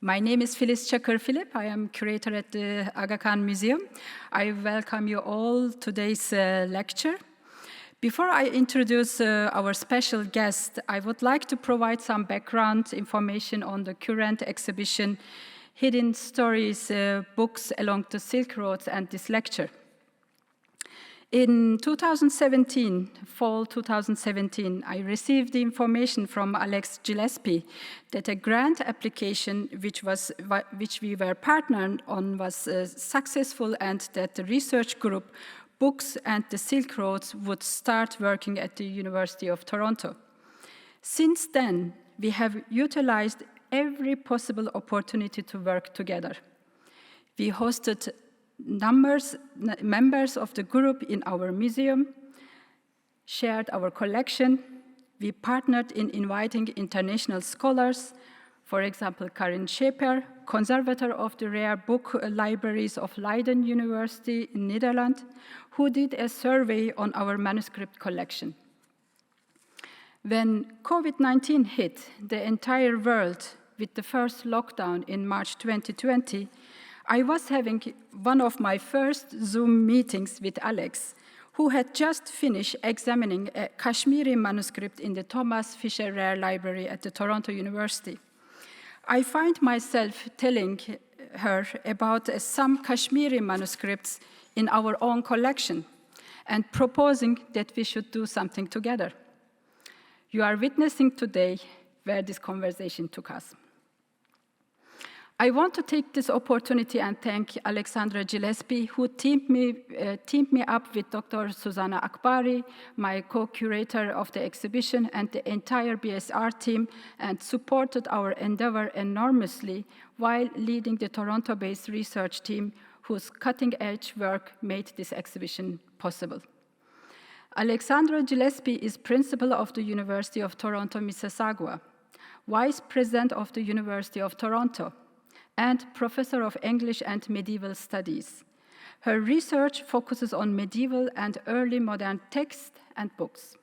My name is Filiz Çakır Philip. I am curator at the Aga Khan Museum. I welcome you all to today's lecture. Before I introduce our special guest, I would like to provide some background information on the current exhibition, Hidden Stories, Books Along the Silk Roads, and this lecture. In 2017, fall 2017, I received the information from Alex Gillespie that a grant application which we were partnered on was successful, and that the research group Books and the Silk Roads would start working at the University of Toronto. Since then, we have utilized every possible opportunity to work together. We hosted members of the group in our museum, shared our collection. We partnered in inviting international scholars, for example, Karin Scheper, conservator of the rare book libraries of Leiden University in Netherlands, who did a survey on our manuscript collection. When COVID-19 hit the entire world with the first lockdown in March 2020, I was having one of my first Zoom meetings with Alex, who had just finished examining a Kashmiri manuscript in the Thomas Fisher Rare Library at the Toronto University. I find myself telling her about some Kashmiri manuscripts in our own collection and proposing that we should do something together. You are witnessing today where this conversation took us. I want to take this opportunity and thank Alexandra Gillespie, who teamed me up with Dr. Susanna Akbari, my co-curator of the exhibition, and the entire BSR team, and supported our endeavor enormously while leading the Toronto-based research team, whose cutting-edge work made this exhibition possible. Alexandra Gillespie is principal of the University of Toronto, Mississauga, vice president of the University of Toronto, and professor of English and Medieval Studies. Her research focuses on medieval and early modern texts and books.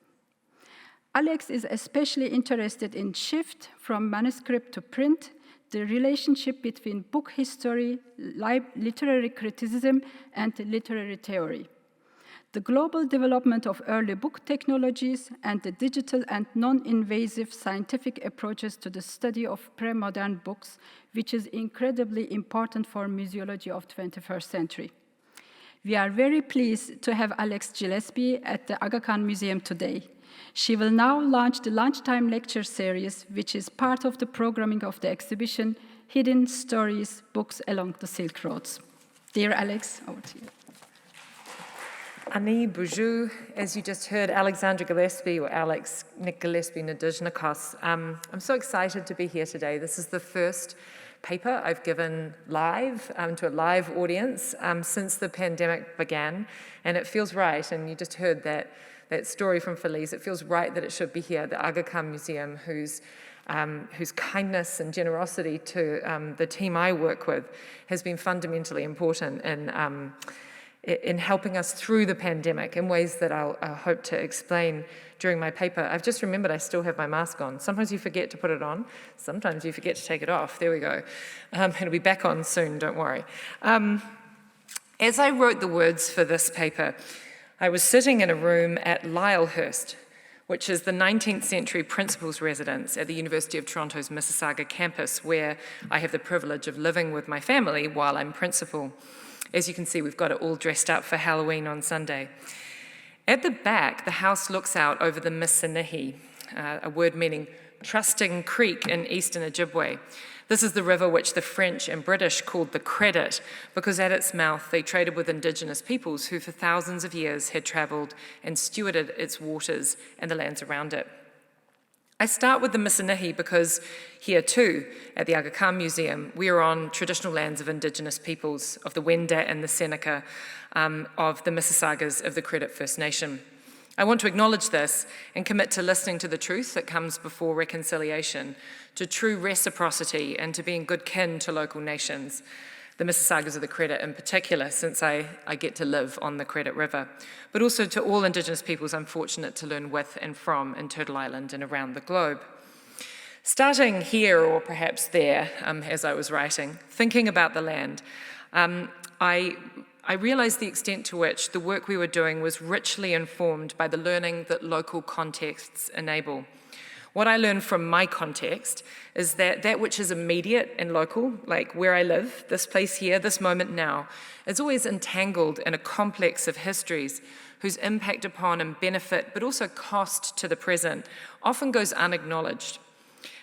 Alex is especially interested in shift from manuscript to print, the relationship between book history, literary criticism, and literary theory, the global development of early book technologies, and the digital and non-invasive scientific approaches to the study of pre-modern books, which is incredibly important for museology of 21st century. We are very pleased to have Alex Gillespie at the Aga Khan Museum today. She will now launch the Lunchtime lecture series, which is part of the programming of the exhibition, Hidden Stories, Books Along the Silk Roads. Dear Alex, over to you. Ani, bonjour. As you just heard, Alexandra Gillespie, or Alex Gillespie Nadezhnikos. I'm so excited to be here today. This is the first paper I've given live to a live audience since the pandemic began, and it feels right. And you just heard that story from Filiz. It feels right that it should be here, the Aga Khan Museum, whose kindness and generosity to the team I work with has been fundamentally important in helping us through the pandemic in ways that I'll hope to explain during my paper. I've just remembered I still have my mask on. Sometimes you forget to put it on. Sometimes you forget to take it off. There we go. It'll be back on soon, don't worry. As I wrote the words for this paper, I was sitting in a room at Lylehurst, which is the 19th century principal's residence at the University of Toronto's Mississauga campus, where I have the privilege of living with my family while I'm principal. As you can see, we've got it all dressed up for Halloween on Sunday. At the back, the house looks out over the Misinihi, a word meaning trusting creek in eastern Ojibwe. This is the river which the French and British called the Credit, because at its mouth they traded with indigenous peoples who for thousands of years had travelled and stewarded its waters and the lands around it. I start with the Misinihi because here too, at the Aga Khan Museum, we are on traditional lands of indigenous peoples, of the Wendat and the Seneca, of the Mississaugas of the Credit First Nation. I want to acknowledge this and commit to listening to the truth that comes before reconciliation, to true reciprocity, and to being good kin to local nations. The Mississaugas of the Credit in particular, since I get to live on the Credit River, but also to all Indigenous peoples I'm fortunate to learn with and from in Turtle Island and around the globe. Starting here, or perhaps there, as I was writing, thinking about the land, I realised the extent to which the work we were doing was richly informed by the learning that local contexts enable. What I learned from my context is that that which is immediate and local, like where I live, this place here, this moment now, is always entangled in a complex of histories whose impact upon and benefit, but also cost to the present, often goes unacknowledged.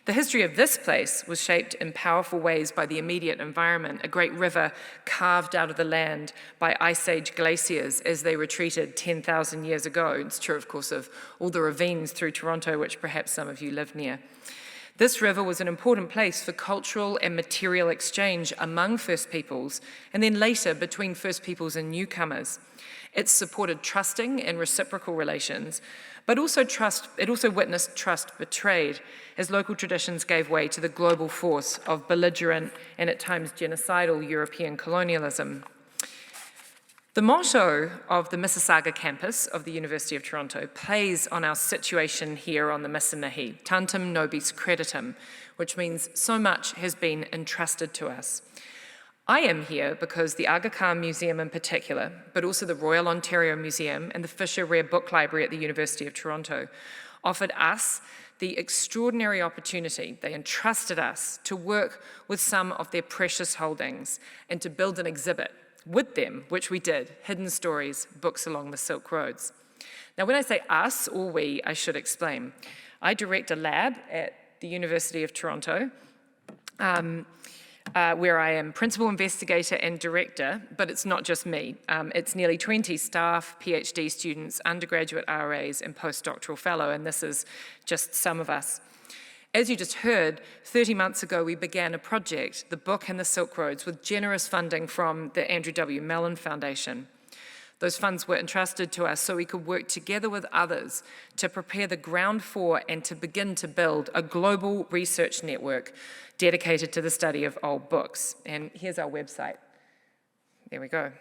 The history of this place was shaped in powerful ways by the immediate environment, a great river carved out of the land by Ice Age glaciers as they retreated 10,000 years ago. It's true, of course, of all the ravines through Toronto, which perhaps some of you live near. This river was an important place for cultural and material exchange among First Peoples, and then later between First Peoples and newcomers. It supported trusting and reciprocal relations, but it also witnessed trust betrayed as local traditions gave way to the global force of belligerent and at times genocidal European colonialism. The motto of the Mississauga campus of the University of Toronto plays on our situation here on the Mississinahi, tantum nobis creditum, which means so much has been entrusted to us. I am here because the Aga Khan Museum in particular, but also the Royal Ontario Museum and the Fisher Rare Book Library at the University of Toronto, offered us the extraordinary opportunity, they entrusted us to work with some of their precious holdings and to build an exhibit with them, which we did, Hidden Stories, Books Along the Silk Roads. Now, when I say us or we, I should explain. I direct a lab at the University of Toronto, where I am principal investigator and director, but it's not just me. It's nearly 20 staff, PhD students, undergraduate RAs, and postdoctoral fellow, and this is just some of us. As you just heard, 30 months ago we began a project, The Book and the Silk Roads, with generous funding from the Andrew W. Mellon Foundation. Those funds were entrusted to us so we could work together with others to prepare the ground for and to begin to build a global research network dedicated to the study of old books. And here's our website. There we go.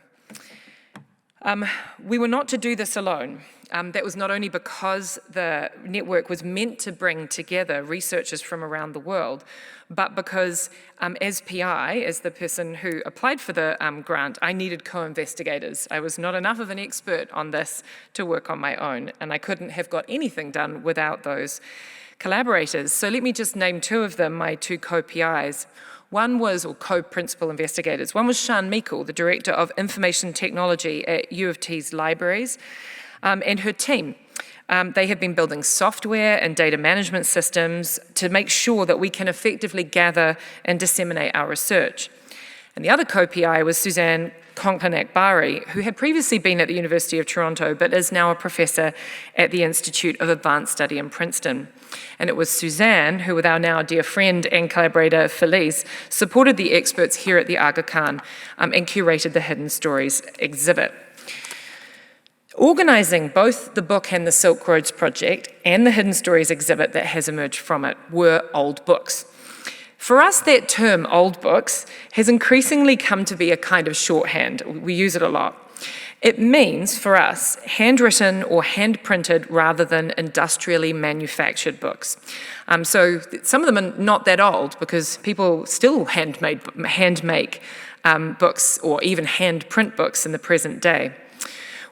We were not to do this alone. That was not only because the network was meant to bring together researchers from around the world, but because as PI, as the person who applied for the grant, I needed co-investigators. I was not enough of an expert on this to work on my own, and I couldn't have got anything done without those collaborators. So let me just name two of them, my two co-PIs. One was, or co-principal investigators, one was Sian Meikle, the Director of Information Technology at U of T's libraries, and her team. They have been building software and data management systems to make sure that we can effectively gather and disseminate our research. And the other co-PI was Suzanne Conklin-Akbari, who had previously been at the University of Toronto, but is now a professor at the Institute of Advanced Study in Princeton. And it was Suzanne who, with our now dear friend and collaborator Felice, supported the experts here at the Aga Khan and curated the Hidden Stories exhibit. Organising both the Book and the Silk Roads project and the Hidden Stories exhibit that has emerged from it were old books. For us, that term, old books, has increasingly come to be a kind of shorthand. We use it a lot. It means, for us, handwritten or hand-printed rather than industrially manufactured books. So some of them are not that old because people still hand make books or even hand-print books in the present day.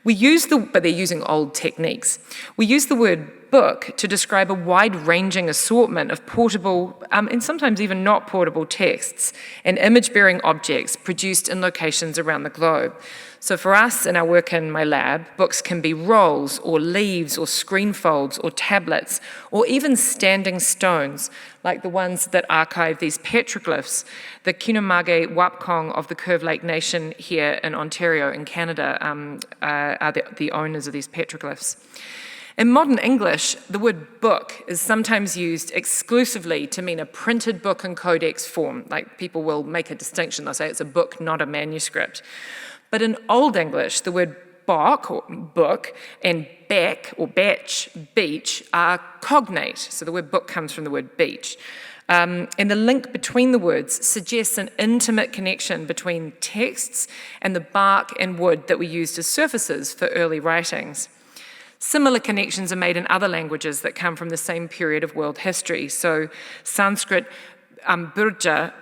But they're using old techniques. We use the word book to describe a wide-ranging assortment of portable, and sometimes even not portable texts and image-bearing objects produced in locations around the globe. So for us in our work in my lab, books can be rolls or leaves or screen folds or tablets or even standing stones like the ones that archive these petroglyphs. The Kinumage Wapkong of the Curve Lake Nation here in Ontario in Canada are the owners of these petroglyphs. In modern English, the word book is sometimes used exclusively to mean a printed book in codex form. Like people will make a distinction, they'll say it's a book, not a manuscript. But in Old English, the word bok, or book, and beck, or betch, beach, are cognate. So the word book comes from the word beach. And the link between the words suggests an intimate connection between texts and the bark and wood that we used as surfaces for early writings. Similar connections are made in other languages that come from the same period of world history. So Sanskrit, burja,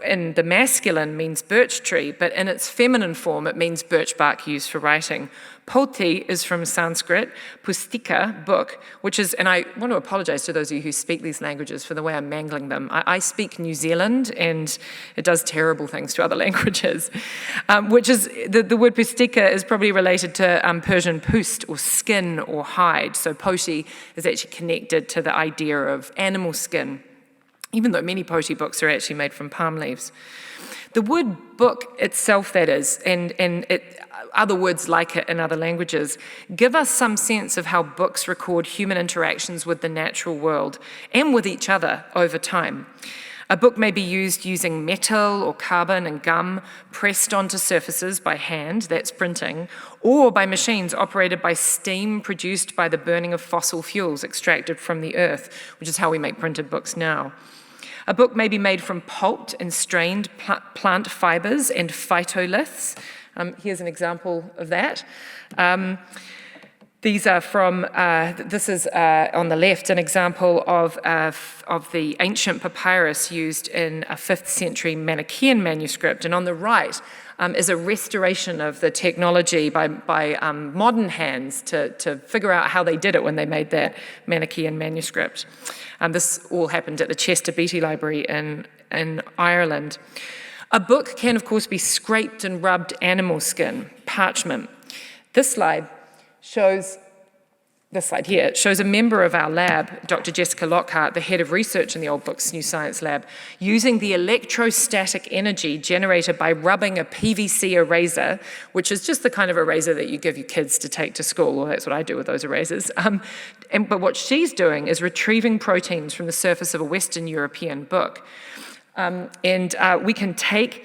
in the masculine means birch tree, but in its feminine form it means birch bark used for writing. Poti is from Sanskrit, pustika, book, which is, and I want to apologize to those of you who speak these languages for the way I'm mangling them. I speak New Zealand, and it does terrible things to other languages, which is, the word pustika is probably related to Persian pust, or skin, or hide. So poti is actually connected to the idea of animal skin, even though many poti books are actually made from palm leaves. The word book itself, that is, and other words like it in other languages, give us some sense of how books record human interactions with the natural world and with each other over time. A book may be used using metal or carbon and gum pressed onto surfaces by hand, that's printing, or by machines operated by steam produced by the burning of fossil fuels extracted from the earth, which is how we make printed books now. A book may be made from pulped and strained plant fibers and phytoliths. Here's an example of that. These are from, this is on the left, an example of the ancient papyrus used in a 5th century Manichaean manuscript. And on the right is a restoration of the technology by modern hands to figure out how they did it when they made that Manichaean manuscript. This all happened at the Chester Beatty Library in Ireland. A book can, of course, be scraped and rubbed animal skin, parchment. This slide here shows a member of our lab, Dr. Jessica Lockhart, the head of research in the Old Books New Science Lab, using the electrostatic energy generated by rubbing a PVC eraser, which is just the kind of eraser that you give your kids to take to school, or that's what I do with those erasers. But what she's doing is retrieving proteins from the surface of a Western European book. We can take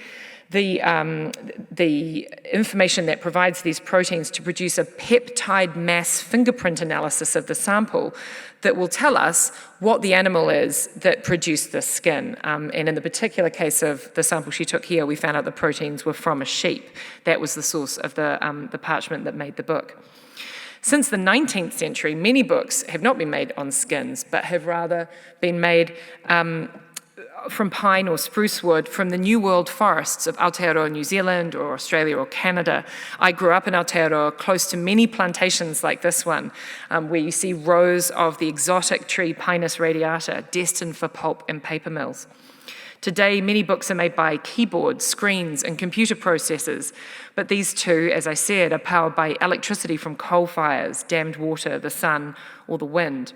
the information that provides these proteins to produce a peptide mass fingerprint analysis of the sample that will tell us what the animal is that produced the skin. And in the particular case of the sample she took here, we found out the proteins were from a sheep. That was the source of the parchment that made the book. Since the 19th century, many books have not been made on skins, but have rather been made from pine or spruce wood from the New World forests of Aotearoa, New Zealand, or Australia or Canada. I grew up in Aotearoa, close to many plantations like this one, where you see rows of the exotic tree Pinus radiata, destined for pulp and paper mills. Today, many books are made by keyboards, screens, and computer processors, but these too, as I said, are powered by electricity from coal fires, dammed water, the sun, or the wind.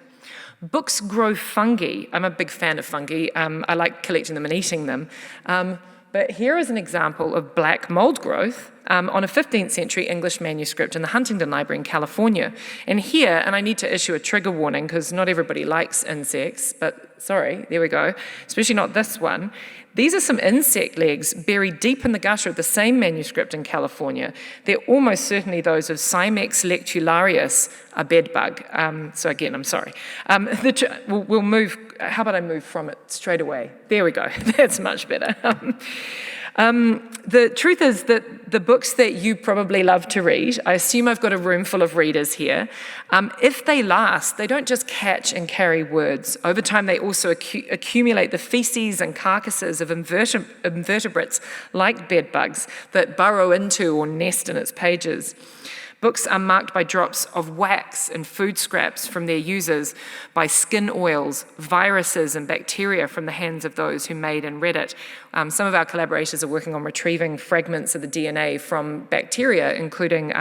Books grow fungi. I'm a big fan of fungi. I like collecting them and eating them. But here is an example of black mold growth on a 15th century English manuscript in the Huntington Library in California. And here, and I need to issue a trigger warning because not everybody likes insects, but sorry, there we go, especially not this one. These are some insect legs buried deep in the gutter of the same manuscript in California. They're almost certainly those of Cymex lectularius, a bedbug. So again, I'm sorry. We'll move, how about I move from it straight away? There we go, that's much better. The truth is that the books that you probably love to read, I assume I've got a room full of readers here, if they last, they don't just catch and carry words. Over time, they also accumulate the feces and carcasses of invertebrates like bedbugs that burrow into or nest in its pages. Books are marked by drops of wax and food scraps from their users, by skin oils, viruses and bacteria from the hands of those who made and read it. Some of our collaborators are working on retrieving fragments of the DNA from bacteria, including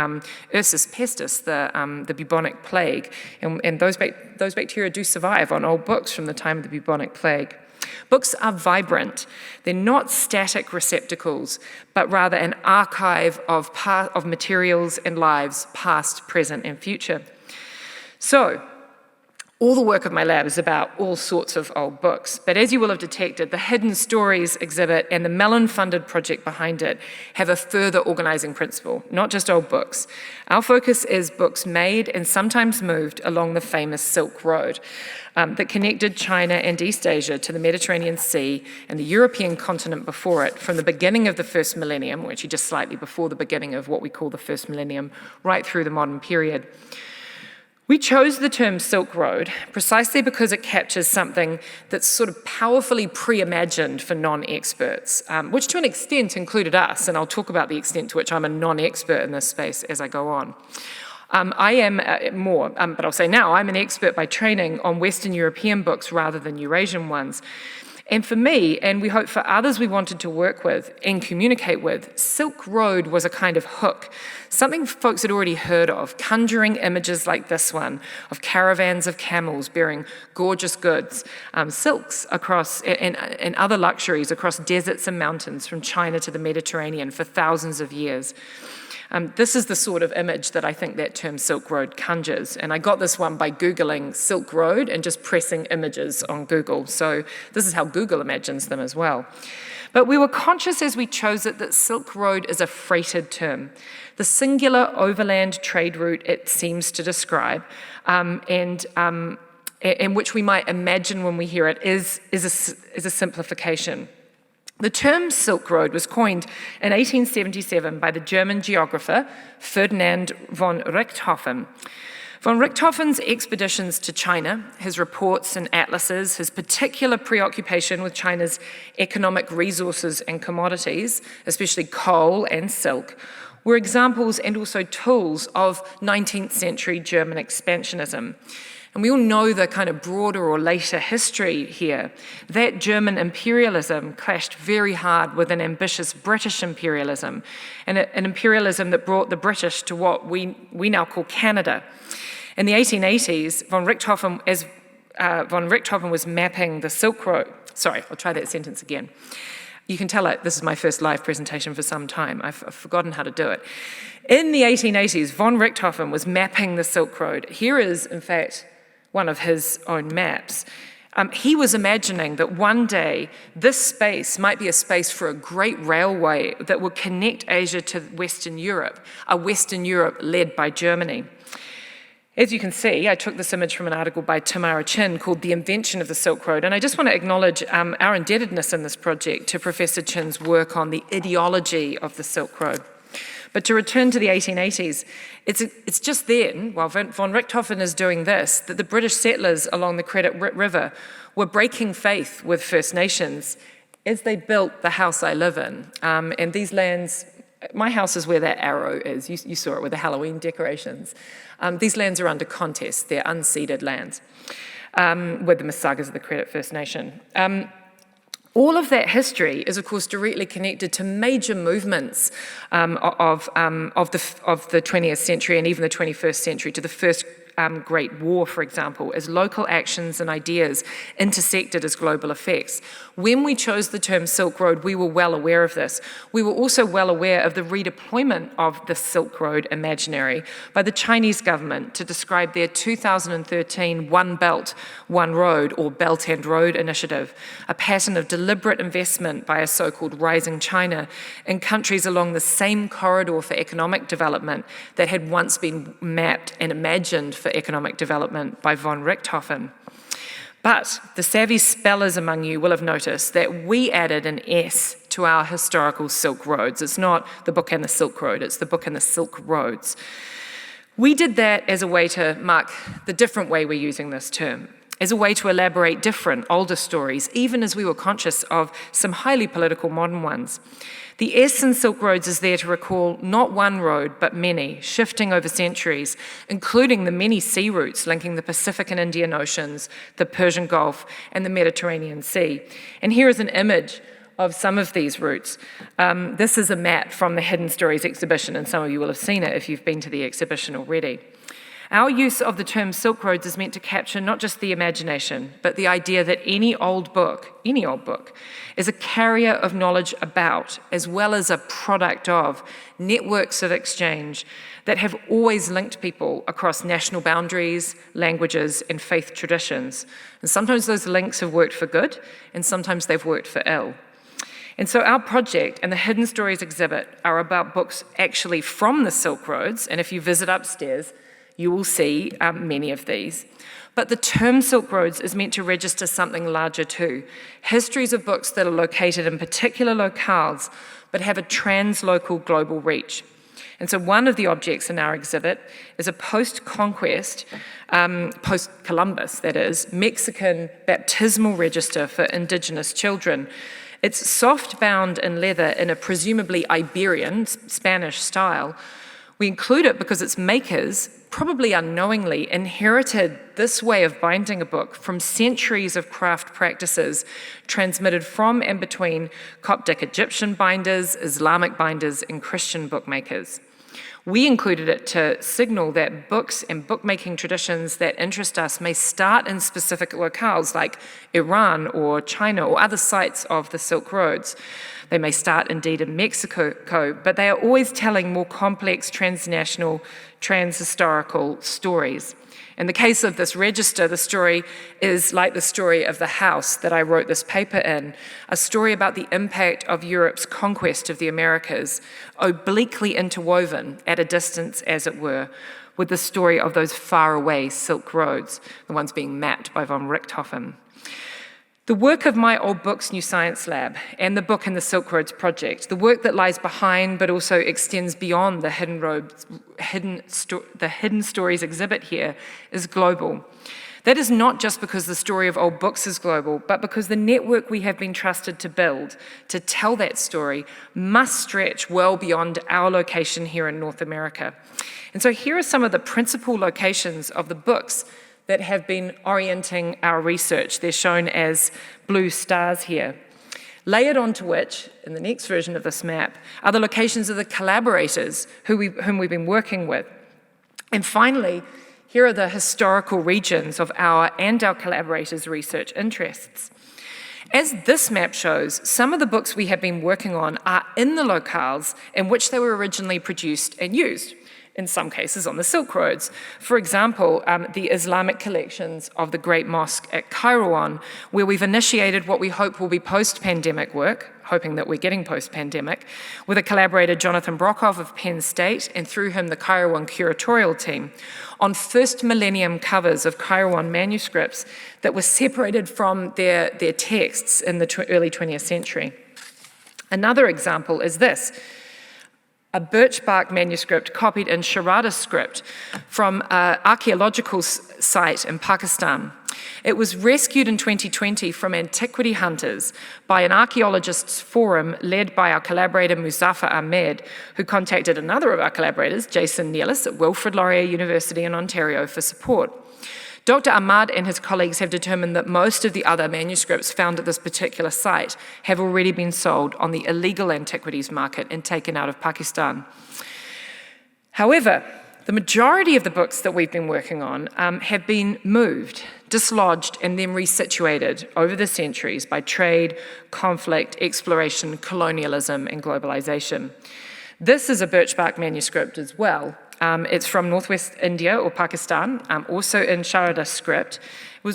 Ursus pestis, the bubonic plague. And those bacteria do survive on old books from the time of the bubonic plague. Books are vibrant. They're not static receptacles, but rather an archive of materials and lives, past, present, and future. So, all the work of my lab is about all sorts of old books, but as you will have detected, the Hidden Stories exhibit and the Mellon-funded project behind it have a further organizing principle, not just old books. Our focus is books made and sometimes moved along the famous Silk Road that connected China and East Asia to the Mediterranean Sea and the European continent before it from the beginning of the first millennium, or actually just slightly before the beginning of what we call the first millennium, right through the modern period. We chose the term Silk Road precisely because it captures something that's sort of powerfully pre-imagined for non-experts, which to an extent included us, and I'll talk about the extent to which I'm a non-expert in this space as I go on. I am more, but I'll say now, I'm an expert by training on Western European books rather than Eurasian ones. And for me, and we hope for others we wanted to work with and communicate with, Silk Road was a kind of hook, something folks had already heard of, conjuring images like this one of caravans of camels bearing gorgeous goods, silks across, and other luxuries across deserts and mountains from China to the Mediterranean for thousands of years. This is the sort of image that I think that term Silk Road conjures. And I got this one by Googling Silk Road and just pressing images on Google. So this is how Google imagines them as well. But we were conscious as we chose it that Silk Road is a freighted term. The singular overland trade route it seems to describe, and which we might imagine when we hear it, is a simplification. The term Silk Road was coined in 1877 by the German geographer Ferdinand von Richthofen. Von Richthofen's expeditions to China, his reports and atlases, his particular preoccupation with China's economic resources and commodities, especially coal and silk, were examples and also tools of 19th century German expansionism. And we all know the kind of broader or later history here. That German imperialism clashed very hard with an ambitious British imperialism, and an imperialism that brought the British to what we now call Canada. In the 1880s, von Richthofen was mapping the Silk Road. Sorry, I'll try that sentence again. You can tell this is my first live presentation for some time. I've forgotten how to do it. In the 1880s, von Richthofen was mapping the Silk Road. Here is, in fact, one of his own maps. He was imagining that one day this space might be a space for a great railway that would connect Asia to Western Europe, a Western Europe led by Germany. As you can see, I took this image from an article by Tamara Chin called The Invention of the Silk Road, and I just want to acknowledge our indebtedness in this project to Professor Chin's work on the ideology of the Silk Road. But to return to the 1880s, it's just then, while von Richthofen is doing this, that the British settlers along the Credit River were breaking faith with First Nations as they built the house I live in. And these lands, my house is where that arrow is. You saw it with the Halloween decorations. These lands are under contest. They're unceded lands with the Masagas of the Credit First Nation. All of that history is, of course, directly connected to major movements of the 20th century and even the 21st century, to the First Great War, for example, as local actions and ideas intersected as global effects. When we chose the term Silk Road, we were well aware of this. We were also well aware of the redeployment of the Silk Road imaginary by the Chinese government to describe their 2013 One Belt, One Road, or Belt and Road initiative, a pattern of deliberate investment by a so-called rising China in countries along the same corridor for economic development that had once been mapped and imagined for economic development by von Richthofen. But the savvy spellers among you will have noticed that we added an S to our historical Silk Roads. It's not the book and the Silk Road, it's the book and the Silk Roads. We did that as a way to mark the different way we're using this term, as a way to elaborate different, older stories, even as we were conscious of some highly political modern ones. The S in Silk Roads is there to recall not one road, but many, shifting over centuries, including the many sea routes linking the Pacific and Indian Oceans, the Persian Gulf, and the Mediterranean Sea. And here is an image of some of these routes. This is a map from the Hidden Stories exhibition, and some of you will have seen it if you've been to the exhibition already. Our use of the term Silk Roads is meant to capture not just the imagination, but the idea that any old book, is a carrier of knowledge about, as well as a product of, networks of exchange that have always linked people across national boundaries, languages, and faith traditions. And sometimes those links have worked for good, and sometimes they've worked for ill. And so our project and the Hidden Stories exhibit are about books actually from the Silk Roads, and if you visit upstairs, you will see many of these. But the term Silk Roads is meant to register something larger too. Histories of books that are located in particular locales, but have a translocal global reach. And so one of the objects in our exhibit is a post-conquest, post-Columbus, that is, Mexican baptismal register for indigenous children. It's soft-bound in leather in a presumably Iberian, Spanish style. We include it because its makers, probably unknowingly, inherited this way of binding a book from centuries of craft practices transmitted from and between Coptic Egyptian binders, Islamic binders, and Christian bookmakers. We included it to signal that books and bookmaking traditions that interest us may start in specific locales like Iran or China or other sites of the Silk Roads. They may start indeed in Mexico, but they are always telling more complex transnational, transhistorical stories. In the case of this register, the story is like the story of the house that I wrote this paper in, a story about the impact of Europe's conquest of the Americas, obliquely interwoven at a distance, as it were, with the story of those faraway Silk Roads, the ones being mapped by von Richthofen. The work of my Old Books New Science Lab and the Book in the Silk Roads project, the work that lies behind but also extends beyond the Hidden Stories exhibit here, is global. That is not just because the story of old books is global, but because the network we have been trusted to build to tell that story must stretch well beyond our location here in North America. And so here are some of the principal locations of the books that have been orienting our research. They're shown as blue stars here. Layered onto which, in the next version of this map, are the locations of the collaborators whom we've been working with. And finally, here are the historical regions of our and our collaborators' research interests. As this map shows, some of the books we have been working on are in the locales in which they were originally produced and used, in some cases on the Silk Roads. For example, the Islamic collections of the Great Mosque at Kairouan, where we've initiated what we hope will be post-pandemic work, hoping that we're getting post-pandemic, with a collaborator, Jonathan Brockhoff of Penn State, and through him the Kairouan curatorial team, on first millennium covers of Kairouan manuscripts that were separated from their texts in the early 20th century. Another example is this: a birch bark manuscript copied in Sharada script from an archaeological site in Pakistan. It was rescued in 2020 from antiquity hunters by an archaeologists' forum led by our collaborator Muzaffar Ahmed, who contacted another of our collaborators, Jason Nealis at Wilfrid Laurier University in Ontario, for support. Dr. Ahmad and his colleagues have determined that most of the other manuscripts found at this particular site have already been sold on the illegal antiquities market and taken out of Pakistan. However, the majority of the books that we've been working on have been moved, dislodged, and then resituated over the centuries by trade, conflict, exploration, colonialism, and globalization. This is a birchbark manuscript as well. It's from northwest India or Pakistan, also in Sharada script,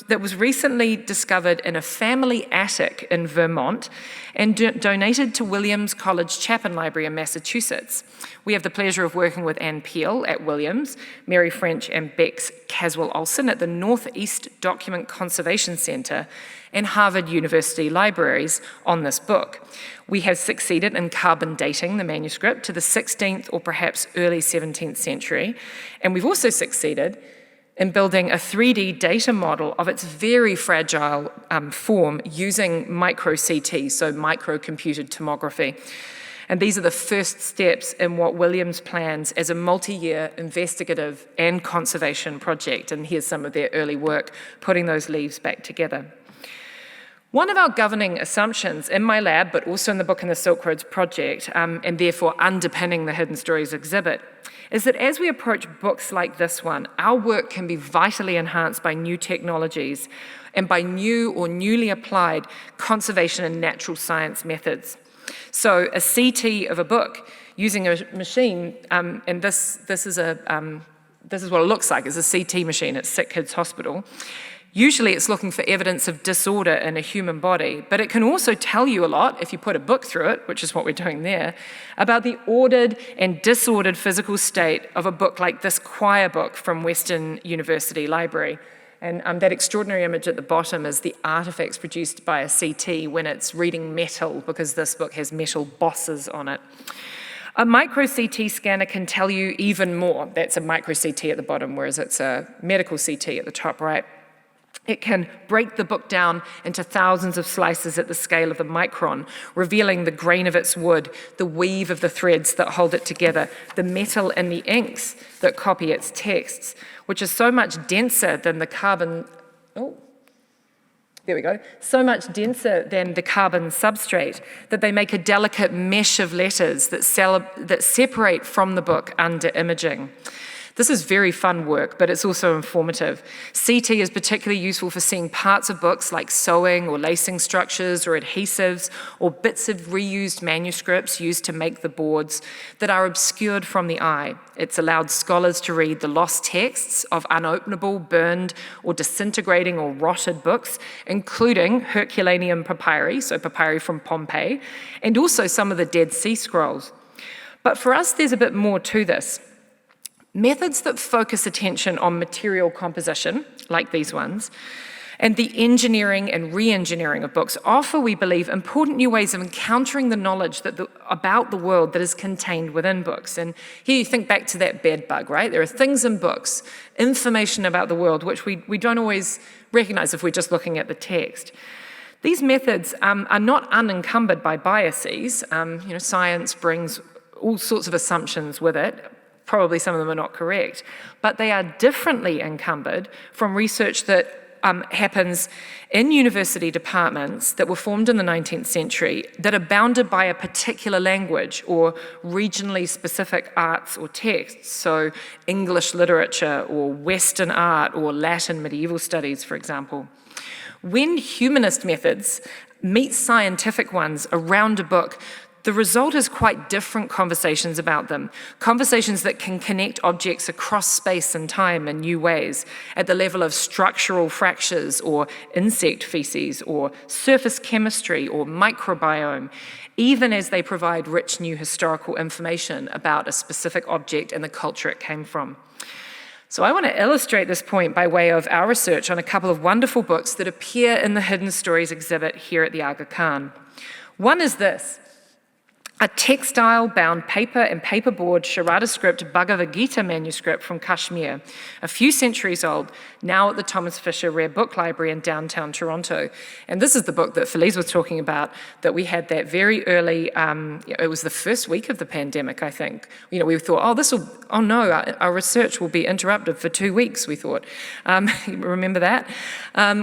that was recently discovered in a family attic in Vermont and donated to Williams College Chapin Library in Massachusetts. We have the pleasure of working with Anne Peel at Williams, Mary French and Bex Caswell-Olson at the Northeast Document Conservation Center, and Harvard University Libraries on this book. We have succeeded in carbon dating the manuscript to the 16th or perhaps early 17th century, and we've also succeeded in building a 3D data model of its very fragile form using micro-CT, so microcomputed tomography. And these are the first steps in what Williams plans as a multi-year investigative and conservation project, and here's some of their early work putting those leaves back together. One of our governing assumptions in my lab, but also in the Book in the Silk Roads project, and therefore underpinning the Hidden Stories exhibit, is that as we approach books like this one, our work can be vitally enhanced by new technologies and by new or newly applied conservation and natural science methods. So a CT of a book using a machine, and this is what it looks like, is a CT machine at Sick Kids Hospital. Usually it's looking for evidence of disorder in a human body, but it can also tell you a lot, if you put a book through it, which is what we're doing there, about the ordered and disordered physical state of a book like this choir book from Western University Library. And that extraordinary image at the bottom is the artifacts produced by a CT when it's reading metal, because this book has metal bosses on it. A micro CT scanner can tell you even more. That's a micro CT at the bottom, whereas it's a medical CT at the top right. It can break the book down into thousands of slices at the scale of the micron, revealing the grain of its wood, the weave of the threads that hold it together, the metal in the inks that copy its texts, which is so much denser than the carbon, so much denser than the carbon substrate that they make a delicate mesh of letters that separate from the book under imaging. This is very fun work, but it's also informative. CT is particularly useful for seeing parts of books like sewing or lacing structures or adhesives or bits of reused manuscripts used to make the boards that are obscured from the eye. It's allowed scholars to read the lost texts of unopenable, burned, or disintegrating or rotted books, including Herculaneum papyri, so papyri from Pompeii, and also some of the Dead Sea Scrolls. But for us, there's a bit more to this. Methods that focus attention on material composition, like these ones, and the engineering and re-engineering of books offer, we believe, important new ways of encountering the knowledge about the world that is contained within books. And here you think back to that bed bug, right? There are things in books, information about the world, which we don't always recognize if we're just looking at the text. These methods are not unencumbered by biases. Science brings all sorts of assumptions with it. Probably some of them are not correct, but they are differently encumbered from research that happens in university departments that were formed in the 19th century that are bounded by a particular language or regionally specific arts or texts, so English literature or Western art or Latin medieval studies, for example. When humanist methods meet scientific ones around a book, the result is quite different conversations about them, conversations that can connect objects across space and time in new ways, at the level of structural fractures or insect feces or surface chemistry or microbiome, even as they provide rich new historical information about a specific object and the culture it came from. So I want to illustrate this point by way of our research on a couple of wonderful books that appear in the Hidden Stories exhibit here at the Aga Khan. One is this: a textile-bound paper and paperboard Sharada script Bhagavad Gita manuscript from Kashmir, a few centuries old, now at the Thomas Fisher Rare Book Library in downtown Toronto. And this is the book that Felice was talking about, that we had that very early, it was the first week of the pandemic, I think. We thought, our research will be interrupted for 2 weeks, we thought. Remember that?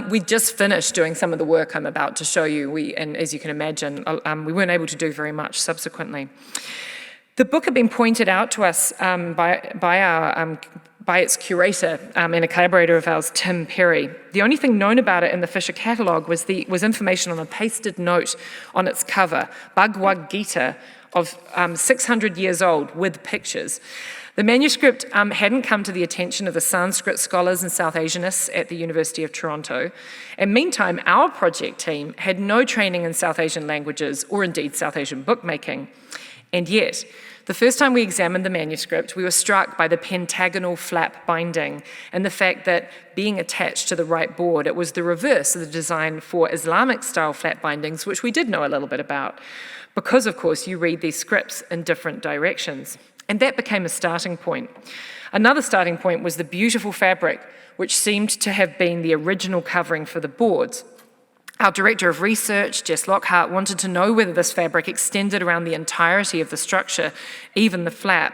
We just finished doing some of the work I'm about to show you, and as you can imagine, we weren't able to do very much subsequently. The book had been pointed out to us by its curator and a collaborator of ours, Tim Perry. The only thing known about it in the Fisher catalogue was information on a pasted note on its cover, Bhagavad Gita, of 600 years old, with pictures. The manuscript hadn't come to the attention of the Sanskrit scholars and South Asianists at the University of Toronto. And meantime, our project team had no training in South Asian languages or indeed South Asian bookmaking. And yet, the first time we examined the manuscript, we were struck by the pentagonal flap binding and the fact that being attached to the right board, it was the reverse of the design for Islamic-style flap bindings, which we did know a little bit about, because, of course, you read these scripts in different directions. And that became a starting point. Another starting point was the beautiful fabric, which seemed to have been the original covering for the boards. Our director of research, Jess Lockhart, wanted to know whether this fabric extended around the entirety of the structure, even the flap.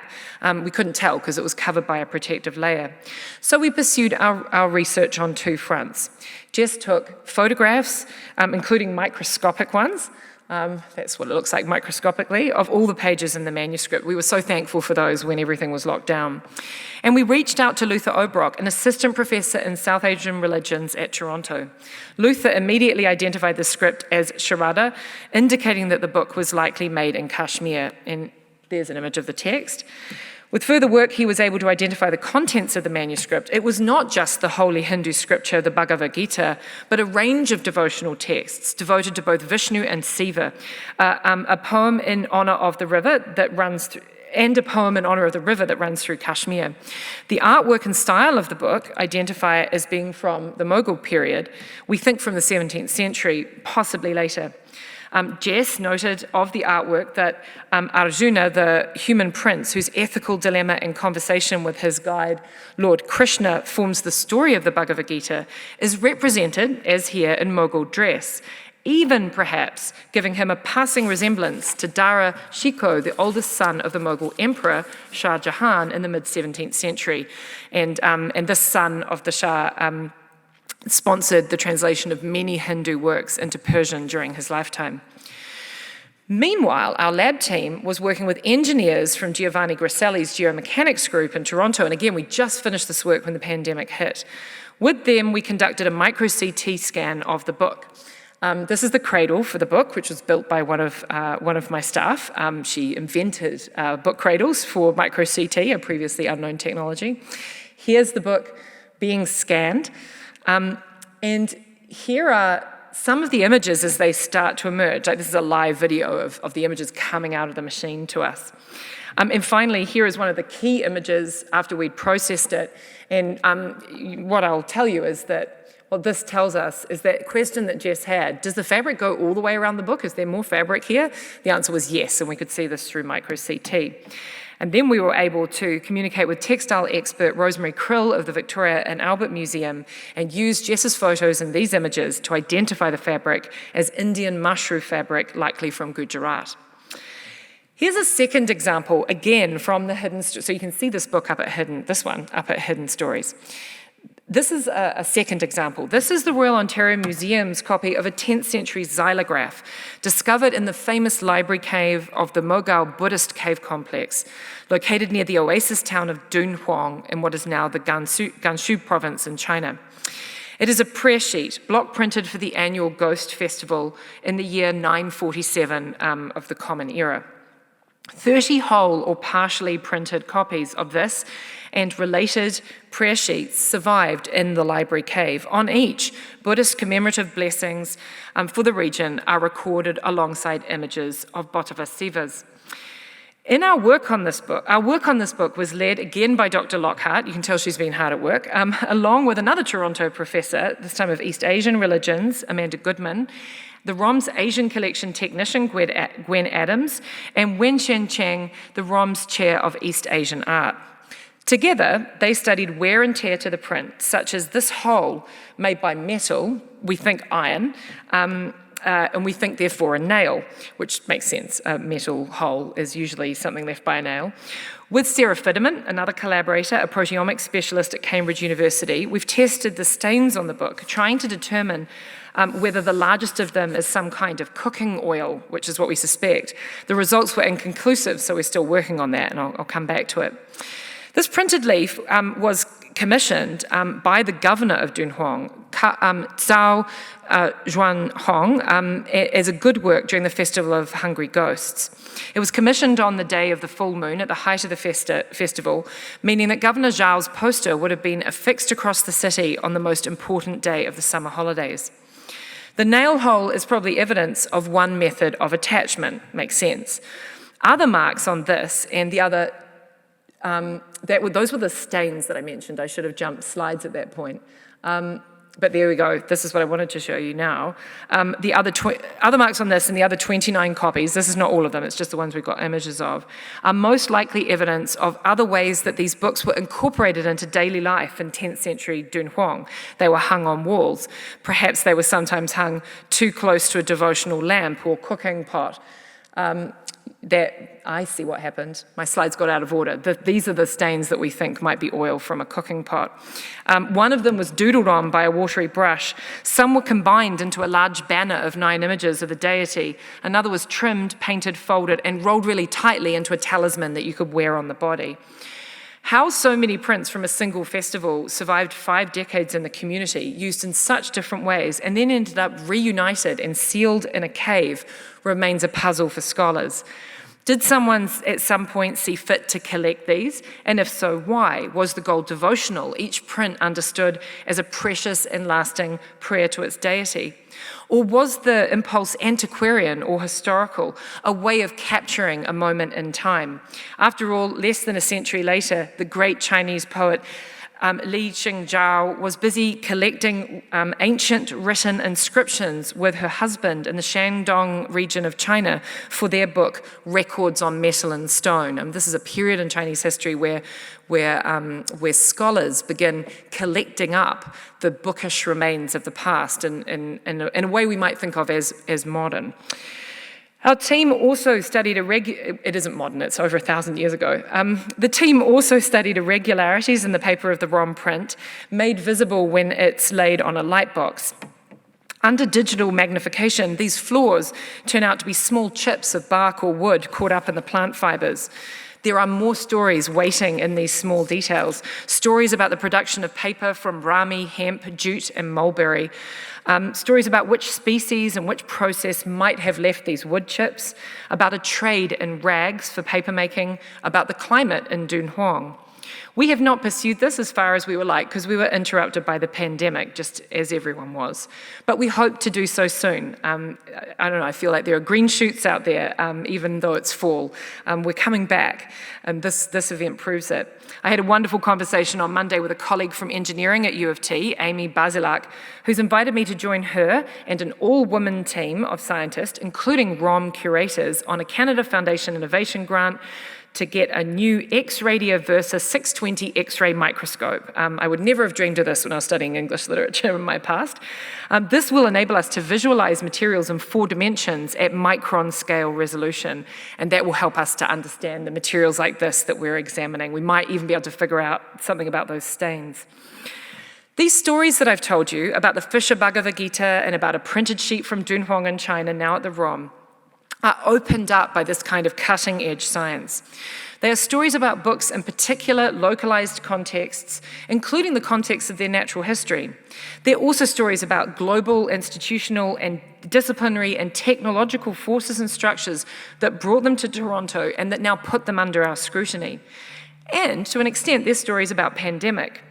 We couldn't tell because it was covered by a protective layer. So we pursued our research on 2 fronts. Jess took photographs, including microscopic ones. That's what it looks like microscopically, of all the pages in the manuscript. We were so thankful for those when everything was locked down. And we reached out to Luther Obrock, an assistant professor in South Asian religions at Toronto. Luther immediately identified the script as Sharada, indicating that the book was likely made in Kashmir. And there's an image of the text. With further work, he was able to identify the contents of the manuscript. It was not just the holy Hindu scripture, the Bhagavad Gita, but a range of devotional texts devoted to both Vishnu and Siva, a poem in honor of the river that runs through, and a poem in honor of the river that runs through Kashmir. The artwork and style of the book identify it as being from the Mughal period. We think from the 17th century, possibly later. Jess noted of the artwork that Arjuna, the human prince whose ethical dilemma and conversation with his guide, Lord Krishna, forms the story of the Bhagavad Gita, is represented, as here, in Mughal dress, even perhaps giving him a passing resemblance to Dara Shikoh, the oldest son of the Mughal emperor Shah Jahan in the mid-17th century. And this son of the Shah sponsored the translation of many Hindu works into Persian during his lifetime. Meanwhile, our lab team was working with engineers from Giovanni Grasselli's geomechanics group in Toronto, and again, we just finished this work when the pandemic hit. With them, we conducted a micro-CT scan of the book. This is the cradle for the book, which was built by one of my staff. She invented book cradles for micro-CT, a previously unknown technology. Here's the book being scanned. And here are some of the images as they start to emerge. Like, this is a live video of the images coming out of the machine to us. And finally, here is one of the key images after we'd processed it. And what I'll tell you is that what this tells us is that question that Jess had, does the fabric go all the way around the book? Is there more fabric here? The answer was yes, and we could see this through micro-CT. And then we were able to communicate with textile expert Rosemary Krill of the Victoria and Albert Museum and use Jess's photos and these images to identify the fabric as Indian mushroom fabric, likely from Gujarat. Here's a second example, again, from the Hidden Stories. So you can see this book up at Hidden Stories. This is a second example. This is the Royal Ontario Museum's copy of a 10th century xylograph discovered in the famous library cave of the Mogao Buddhist cave complex, located near the oasis town of Dunhuang in what is now the Gansu province in China. It is a prayer sheet, block printed for the annual Ghost Festival in the year 947 of the Common Era. 30 whole or partially printed copies of this and related prayer sheets survived in the library cave. On each, Buddhist commemorative blessings for the region are recorded alongside images of Bodhisattvas. In our work on this book was led again by Dr. Lockhart. You can tell she's been hard at work, along with another Toronto professor, this time of East Asian religions, Amanda Goodman, the ROM's Asian Collection Technician, Gwen Adams, and Wen-Shen Cheng, the ROM's Chair of East Asian Art. Together, they studied wear and tear to the print, such as this hole made by metal, we think iron, and we think therefore a nail, which makes sense. A metal hole is usually something left by a nail. With Sarah Fidderman, another collaborator, a proteomics specialist at Cambridge University, we've tested the stains on the book, trying to determine whether the largest of them is some kind of cooking oil, which is what we suspect. The results were inconclusive, so we're still working on that, and I'll come back to it. This printed leaf was commissioned by the governor of Dunhuang, Zhao Zhuanhong, as a good work during the Festival of Hungry Ghosts. It was commissioned on the day of the full moon at the height of the festival, meaning that Governor Zhao's poster would have been affixed across the city on the most important day of the summer holidays. The nail hole is probably evidence of one method of attachment, makes sense. Other marks on this and the other those were the stains that I mentioned. I should have jumped slides at that point. But there we go. This is what I wanted to show you now. The other marks on this and the other 29 copies, this is not all of them, it's just the ones we've got images of, are most likely evidence of other ways that these books were incorporated into daily life in 10th century Dunhuang. They were hung on walls. Perhaps they were sometimes hung too close to a devotional lamp or cooking pot. I see what happened. My slides got out of order. These are the stains that we think might be oil from a cooking pot. One of them was doodled on by a watery brush. Some were combined into a large banner of 9 images of the deity. Another was trimmed, painted, folded, and rolled really tightly into a talisman that you could wear on the body. How so many prints from a single festival survived 5 decades in the community, used in such different ways, and then ended up reunited and sealed in a cave remains a puzzle for scholars. Did someone at some point see fit to collect these? And if so, why? Was the goal devotional, each print understood as a precious and lasting prayer to its deity? Or was the impulse antiquarian or historical, a way of capturing a moment in time? After all, less than a century later, the great Chinese poet Li Xingzhao, was busy collecting ancient written inscriptions with her husband in the Shandong region of China for their book, Records on Metal and Stone. This is a period in Chinese history where scholars begin collecting up the bookish remains of the past in a way we might think of as modern. Our team also studied it isn't modern, it's over 1,000 years ago. The team also studied irregularities in the paper of the ROM print, made visible when it's laid on a light box. Under digital magnification, these flaws turn out to be small chips of bark or wood caught up in the plant fibers. There are more stories waiting in these small details. Stories about the production of paper from rami, hemp, jute, and mulberry. Stories about which species and which process might have left these wood chips. About a trade in rags for papermaking. About the climate in Dunhuang. We have not pursued this as far as we would like because we were interrupted by the pandemic, just as everyone was. But we hope to do so soon. I don't know, I feel like there are green shoots out there, even though it's fall. We're coming back, and this event proves it. I had a wonderful conversation on Monday with a colleague from engineering at U of T, Amy Basilak, who's invited me to join her and an all-women team of scientists, including ROM curators, on a Canada Foundation Innovation Grant to get a new X-Radia Versa 620 X-ray microscope. I would never have dreamed of this when I was studying English literature in my past. This will enable us to visualize materials in 4 dimensions at micron scale resolution, and that will help us to understand the materials like this that we're examining. We might even be able to figure out something about those stains. These stories that I've told you about the Fisher Bhagavad Gita and about a printed sheet from Dunhuang in China, now at the ROM, are opened up by this kind of cutting-edge science. They are stories about books in particular localized contexts, including the context of their natural history. They're also stories about global, institutional, and disciplinary and technological forces and structures that brought them to Toronto and that now put them under our scrutiny. And, to an extent, they're stories about pandemic.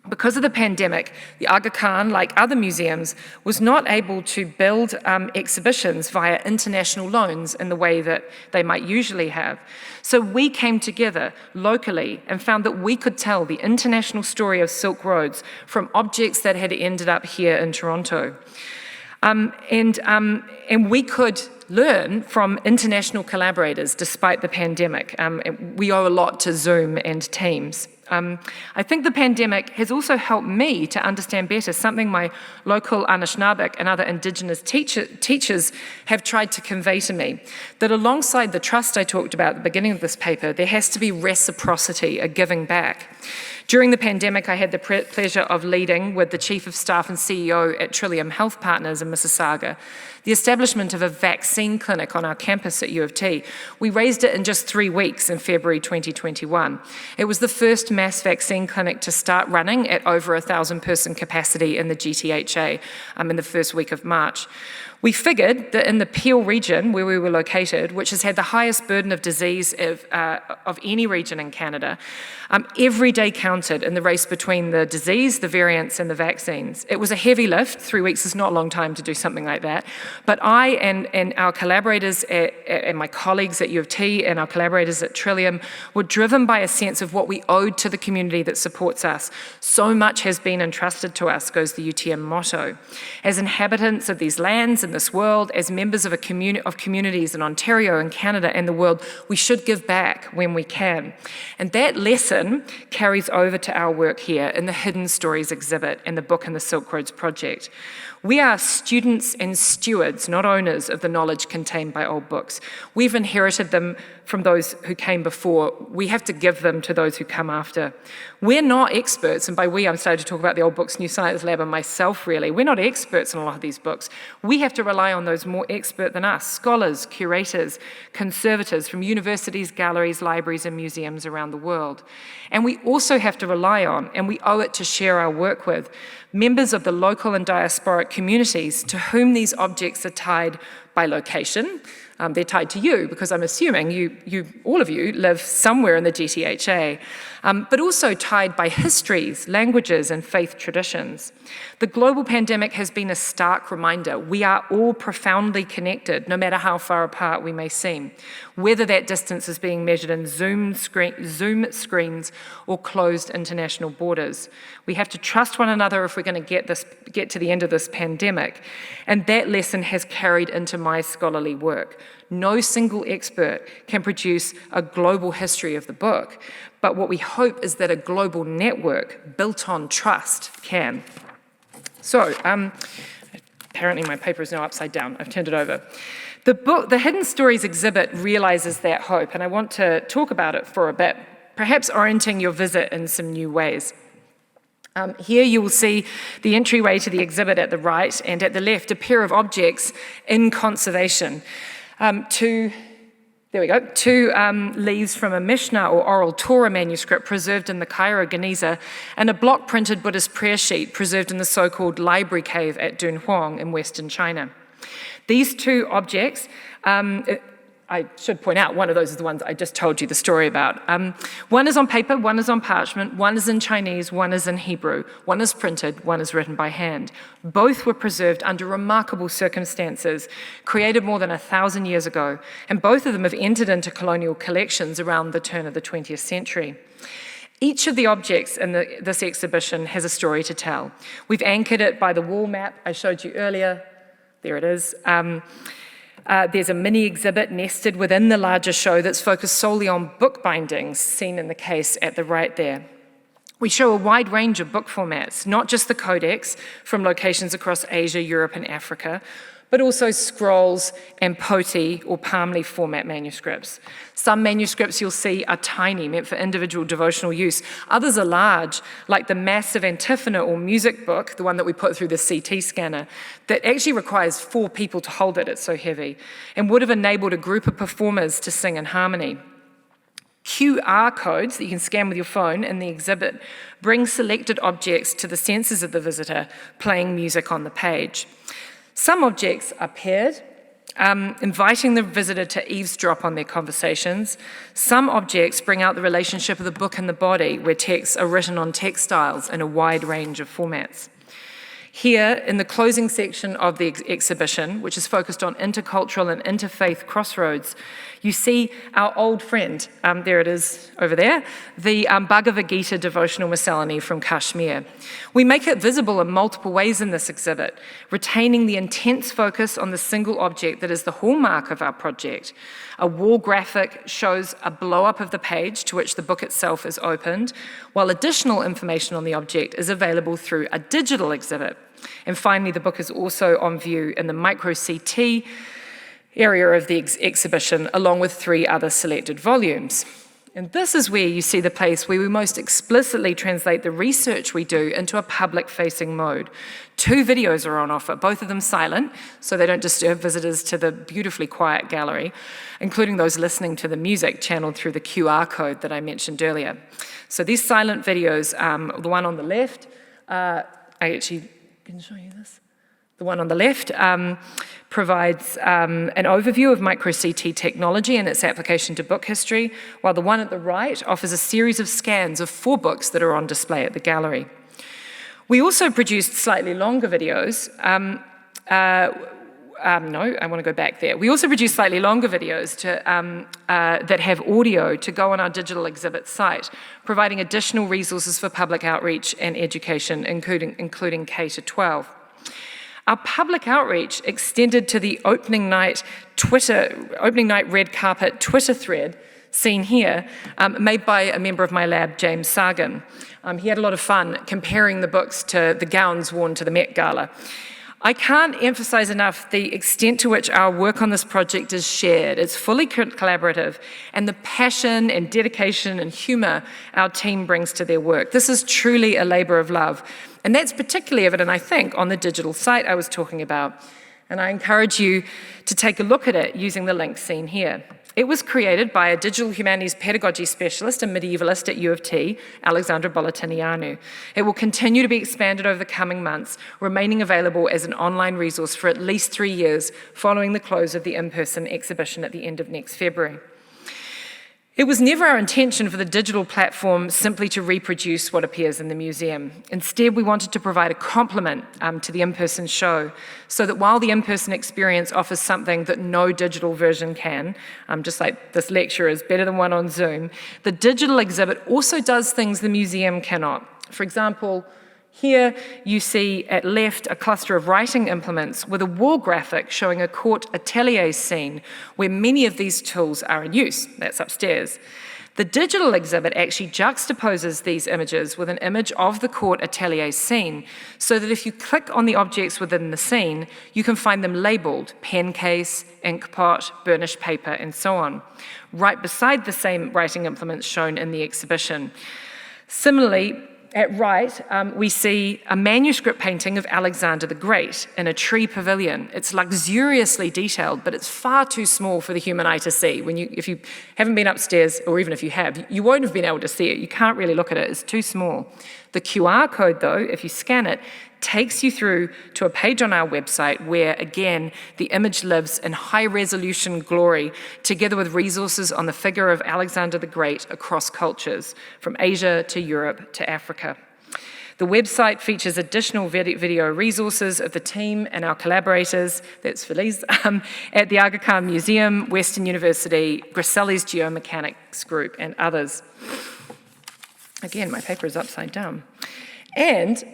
Because of the pandemic, the Aga Khan, like other museums, was not able to build exhibitions via international loans in the way that they might usually have. So we came together locally and found that we could tell the international story of Silk Roads from objects that had ended up here in Toronto. And we could learn from international collaborators despite the pandemic. We owe a lot to Zoom and Teams. I think the pandemic has also helped me to understand better something my local Anishinaabe and other Indigenous teachers have tried to convey to me, that alongside the trust I talked about at the beginning of this paper, there has to be reciprocity, a giving back. During the pandemic, I had the pleasure of leading with the Chief of Staff and CEO at Trillium Health Partners in Mississauga, the establishment of a vaccine clinic on our campus at U of T. We raised it in just 3 weeks in February 2021. It was the first mass vaccine clinic to start running at over 1,000-person capacity in the GTHA in the first week of March. We figured that in the Peel region where we were located, which has had the highest burden of disease of any region in Canada, every day counted in the race between the disease, the variants, and the vaccines. It was a heavy lift. 3 weeks is not a long time to do something like that. But I and our collaborators and my colleagues at U of T and our collaborators at Trillium were driven by a sense of what we owed to the community that supports us. So much has been entrusted to us, goes the UTM motto. As inhabitants of these lands and this world, as members of communities in Ontario and Canada and the world, we should give back when we can. And that lesson carries over to our work here in the Hidden Stories exhibit and the book and the Silk Roads project. We are students and stewards, not owners, of the knowledge contained by old books. We've inherited them from those who came before. We have to give them to those who come after. We're not experts, and by we, I'm starting to talk about the Old Books New Science Lab and myself, really. We're not experts in a lot of these books. We have to rely on those more expert than us, scholars, curators, conservators from universities, galleries, libraries, and museums around the world. And we also have to rely on, and we owe it to share our work with, members of the local and diasporic communities to whom these objects are tied by location. They're tied to you because I'm assuming all of you live somewhere in the GTHA, but also tied by histories, languages, and faith traditions. The global pandemic has been a stark reminder. We are all profoundly connected, no matter how far apart we may seem, whether that distance is being measured in Zoom screens or closed international borders. We have to trust one another if we're going to get to the end of this pandemic, and that lesson has carried into my scholarly work. No single expert can produce a global history of the book, but what we hope is that a global network built on trust can. So, apparently my paper is now upside down. I've turned it over. The Hidden Stories exhibit realizes that hope, and I want to talk about it for a bit, perhaps orienting your visit in some new ways. Here you will see the entryway to the exhibit at the right, and at the left, a pair of objects in conservation. Two leaves from a Mishnah or Oral Torah manuscript preserved in the Cairo Geniza, and a block-printed Buddhist prayer sheet preserved in the so-called library cave at Dunhuang in Western China. These two objects, I should point out, one of those is the ones I just told you the story about. One is on paper, one is on parchment, one is in Chinese, one is in Hebrew, one is printed, one is written by hand. Both were preserved under remarkable circumstances, created more than 1,000 years ago, and both of them have entered into colonial collections around the turn of the 20th century. Each of the objects in this exhibition has a story to tell. We've anchored it by the wall map I showed you earlier. There it is. There's a mini exhibit nested within the larger show that's focused solely on book bindings, seen in the case at the right there. We show a wide range of book formats, not just the codex from locations across Asia, Europe, and Africa, but also scrolls and poti or palm leaf format manuscripts. Some manuscripts you'll see are tiny, meant for individual devotional use. Others are large, like the massive antiphona or music book, the one that we put through the CT scanner, that actually requires 4 people to hold it, it's so heavy, and would have enabled a group of performers to sing in harmony. QR codes that you can scan with your phone in the exhibit bring selected objects to the senses of the visitor, playing music on the page. Some objects are paired, inviting the visitor to eavesdrop on their conversations. Some objects bring out the relationship of the book and the body, where texts are written on textiles in a wide range of formats. Here, in the closing section of the exhibition, which is focused on intercultural and interfaith crossroads, you see our old friend, there it is over there, the Bhagavad Gita devotional miscellany from Kashmir. We make it visible in multiple ways in this exhibit, retaining the intense focus on the single object that is the hallmark of our project. A wall graphic shows a blow-up of the page to which the book itself is opened, while additional information on the object is available through a digital exhibit. And finally, the book is also on view in the micro-CT area of the exhibition, along with 3 other selected volumes. And this is where you see the place where we most explicitly translate the research we do into a public-facing mode. 2 videos are on offer, both of them silent, so they don't disturb visitors to the beautifully quiet gallery, including those listening to the music channeled through the QR code that I mentioned earlier. So these silent videos, the one on the left, I actually can show you this. The one on the left provides an overview of micro-CT technology and its application to book history, while the one at the right offers a series of scans of 4 books that are on display at the gallery. We also produced slightly longer videos. No, I want to go back there. We also produce slightly longer videos that have audio to go on our digital exhibit site, providing additional resources for public outreach and education, including K-12. Our public outreach extended to the opening night red carpet Twitter thread, seen here, made by a member of my lab, James Sargan. He had a lot of fun comparing the books to the gowns worn to the Met Gala. I can't emphasize enough the extent to which our work on this project is shared. It's fully collaborative, and the passion and dedication and humor our team brings to their work. This is truly a labor of love, and that's particularly evident, I think, on the digital site I was talking about. And I encourage you to take a look at it using the link seen here. It was created by a digital humanities pedagogy specialist and medievalist at U of T, Alexandra Gillespie. It will continue to be expanded over the coming months, remaining available as an online resource for at least 3 years following the close of the in-person exhibition at the end of next February. It was never our intention for the digital platform simply to reproduce what appears in the museum. Instead, we wanted to provide a complement to the in-person show, so that while the in-person experience offers something that no digital version can, just like this lecture is better than one on Zoom, the digital exhibit also does things the museum cannot. For example, here you see at left a cluster of writing implements with a wall graphic showing a court atelier scene where many of these tools are in use. That's upstairs. The digital exhibit actually juxtaposes these images with an image of the court atelier scene, so that if you click on the objects within the scene, you can find them labeled: pen case, ink pot, burnished paper, and so on, right beside the same writing implements shown in the exhibition. Similarly, at right, we see a manuscript painting of Alexander the Great in a tree pavilion. It's luxuriously detailed, but it's far too small for the human eye to see. If you haven't been upstairs, or even if you have, you won't have been able to see it. You can't really look at it, it's too small. The QR code, though, if you scan it, takes you through to a page on our website where, again, the image lives in high-resolution glory, together with resources on the figure of Alexander the Great across cultures, from Asia to Europe to Africa. The website features additional video resources of the team and our collaborators, that's Feliz, at the Aga Khan Museum, Western University, Griselli's Geomechanics Group, and others. Again, my paper is upside down. And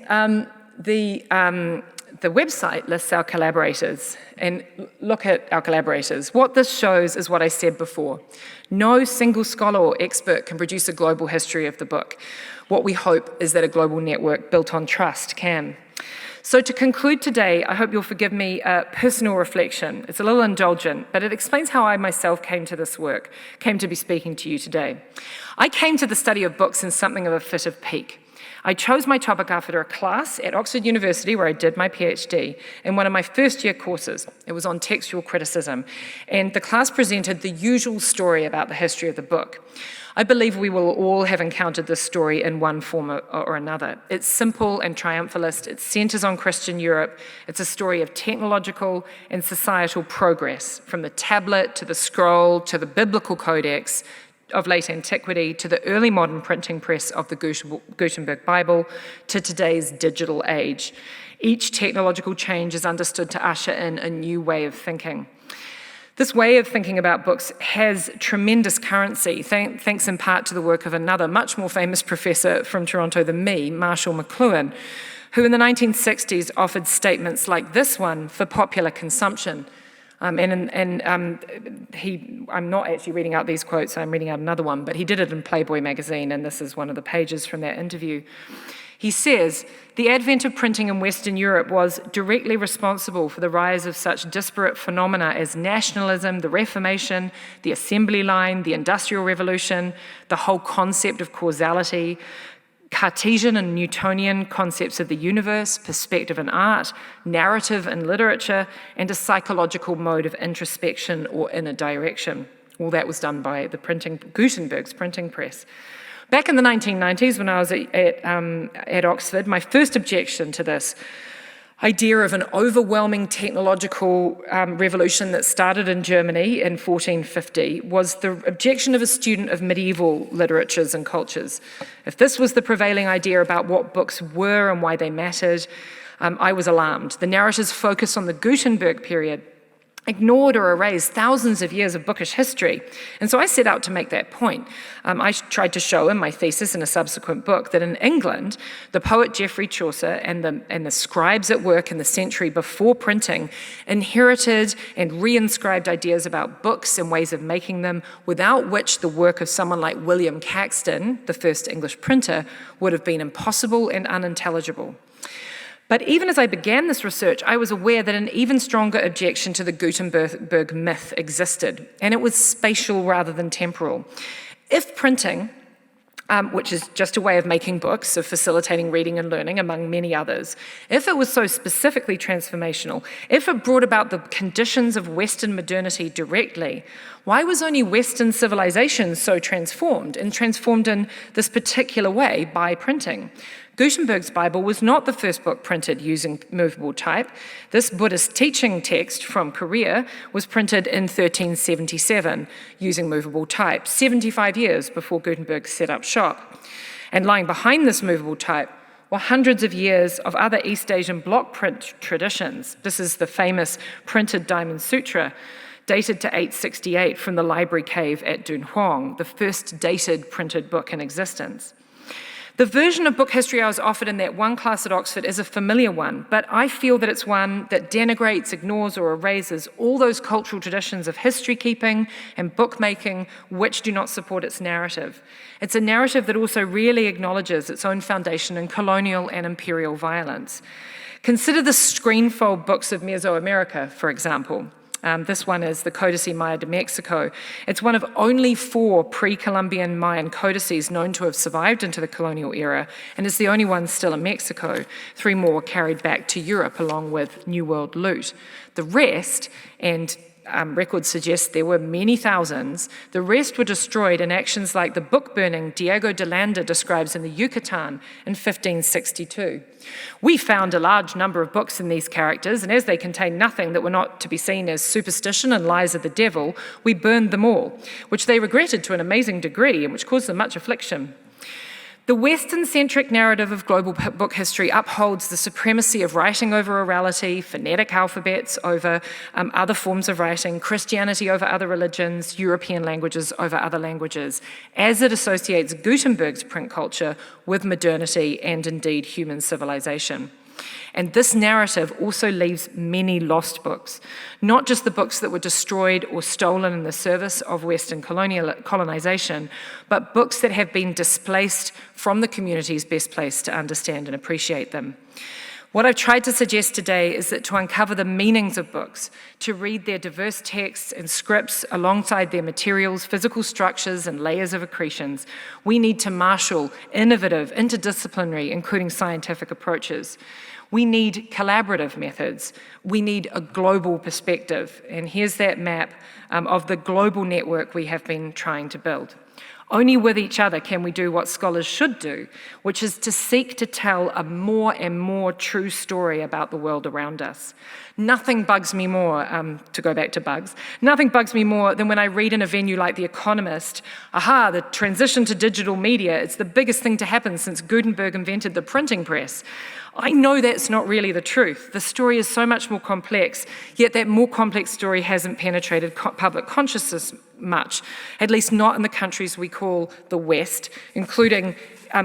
the website lists our collaborators, and look at our collaborators. What this shows is what I said before. No single scholar or expert can produce a global history of the book. What we hope is that a global network built on trust can. So to conclude today, I hope you'll forgive me a personal reflection. It's a little indulgent, but it explains how I myself came to this work, came to be speaking to you today. I came to the study of books in something of a fit of pique. I chose my topic after a class at Oxford University where I did my PhD in one of my first year courses. It was on textual criticism, and the class presented the usual story about the history of the book. I believe we will all have encountered this story in one form or another. It's simple and triumphalist. It centers on Christian Europe. It's a story of technological and societal progress, from the tablet to the scroll to the biblical codex of late antiquity to the early modern printing press of the Gutenberg Bible to today's digital age. Each technological change is understood to usher in a new way of thinking. This way of thinking about books has tremendous currency, thanks in part to the work of another much more famous professor from Toronto than me, Marshall McLuhan, who in the 1960s offered statements like this one for popular consumption. I'm not actually reading out these quotes, I'm reading out another one, but he did it in Playboy magazine, and this is one of the pages from that interview. He says, "The advent of printing in Western Europe was directly responsible for the rise of such disparate phenomena as nationalism, the Reformation, the assembly line, the Industrial Revolution, the whole concept of causality, Cartesian and Newtonian concepts of the universe, perspective in art, narrative in literature, and a psychological mode of introspection or inner direction." All that was done by the Gutenberg's printing press. Back in the 1990s, when I was at Oxford, my first objection to this idea of an overwhelming technological revolution that started in Germany in 1450 was the objection of a student of medieval literatures and cultures. If this was the prevailing idea about what books were and why they mattered, I was alarmed. The narratives focused on the Gutenberg period ignored or erased thousands of years of bookish history. And so I set out to make that point. I tried to show in my thesis in a subsequent book that in England, the poet Geoffrey Chaucer and the scribes at work in the century before printing inherited and reinscribed ideas about books and ways of making them, without which the work of someone like William Caxton, the first English printer, would have been impossible and unintelligible. But even as I began this research, I was aware that an even stronger objection to the Gutenberg myth existed, and it was spatial rather than temporal. If printing which is just a way of making books, of facilitating reading and learning, among many others, if it was so specifically transformational, if it brought about the conditions of Western modernity directly, why was only Western civilization so transformed in this particular way by printing? Gutenberg's Bible was not the first book printed using movable type. This Buddhist teaching text from Korea was printed in 1377 using movable type, 75 years before Gutenberg set up shop. And lying behind this movable type were hundreds of years of other East Asian block print traditions. This is the famous printed Diamond Sutra, dated to 868 from the library cave at Dunhuang, the first dated printed book in existence. The version of book history I was offered in that one class at Oxford is a familiar one, but I feel that it's one that denigrates, ignores, or erases all those cultural traditions of history keeping and bookmaking which do not support its narrative. It's a narrative that also really acknowledges its own foundation in colonial and imperial violence. Consider the screenfold books of Mesoamerica, for example. This one is the Códice Maya de Mexico. It's one of only 4 pre-Columbian Mayan codices known to have survived into the colonial era, and is the only one still in Mexico. 3 more were carried back to Europe along with New World loot. The rest, and records suggest there were many thousands, the rest were destroyed in actions like the book burning Diego de Landa describes in the Yucatan in 1562. We found a large number of books in these characters, and as they contained nothing that were not to be seen as superstition and lies of the devil, we burned them all, which they regretted to an amazing degree and which caused them much affliction. The Western-centric narrative of global book history upholds the supremacy of writing over orality, phonetic alphabets over other forms of writing, Christianity over other religions, European languages over other languages, as it associates Gutenberg's print culture with modernity and indeed human civilization. And this narrative also leaves many lost books, not just the books that were destroyed or stolen in the service of Western colonization, but books that have been displaced from the communities best placed to understand and appreciate them. What I've tried to suggest today is that to uncover the meanings of books, to read their diverse texts and scripts alongside their materials, physical structures, and layers of accretions, we need to marshal innovative, interdisciplinary, including scientific approaches. We need collaborative methods. We need a global perspective. And here's that map of the global network we have been trying to build. Only with each other can we do what scholars should do, which is to seek to tell a more and more true story about the world around us. Nothing bugs me more, to go back to bugs, nothing bugs me more than when I read in a venue like The Economist, the transition to digital media, it's the biggest thing to happen since Gutenberg invented the printing press. I know that's not really the truth. The story is so much more complex, yet that more complex story hasn't penetrated public consciousness much, at least not in the countries we call the West, including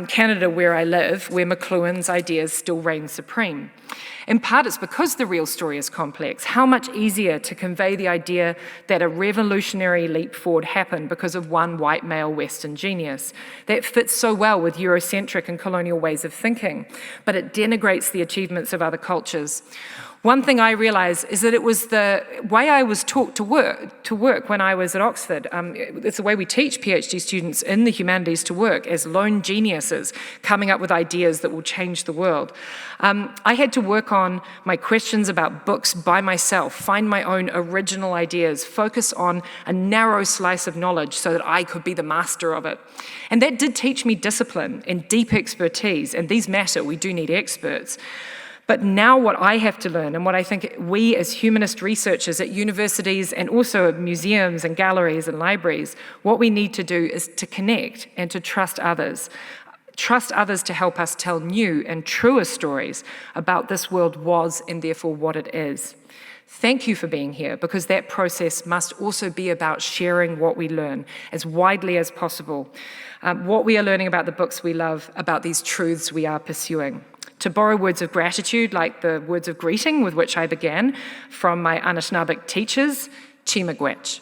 Canada, where I live, where McLuhan's ideas still reign supreme. In part, it's because the real story is complex. How much easier to convey the idea that a revolutionary leap forward happened because of one white male Western genius. That fits so well with Eurocentric and colonial ways of thinking, but it denigrates the achievements of other cultures. One thing I realized is that it was the way I was taught to work when I was at Oxford. It's the way we teach PhD students in the humanities to work as lone geniuses, coming up with ideas that will change the world. I had to work on my questions about books by myself, find my own original ideas, focus on a narrow slice of knowledge so that I could be the master of it. And that did teach me discipline and deep expertise, and these matter, we do need experts. But now what I have to learn, and what I think we as humanist researchers at universities and also at museums and galleries and libraries, what we need to do is to connect and to trust others. Trust others to help us tell new and truer stories about this world was and therefore what it is. Thank you for being here, because that process must also be about sharing what we learn as widely as possible. What we are learning about the books we love, about these truths we are pursuing. To borrow words of gratitude, like the words of greeting with which I began, from my Anishinaabe teachers, Chi Miigwech.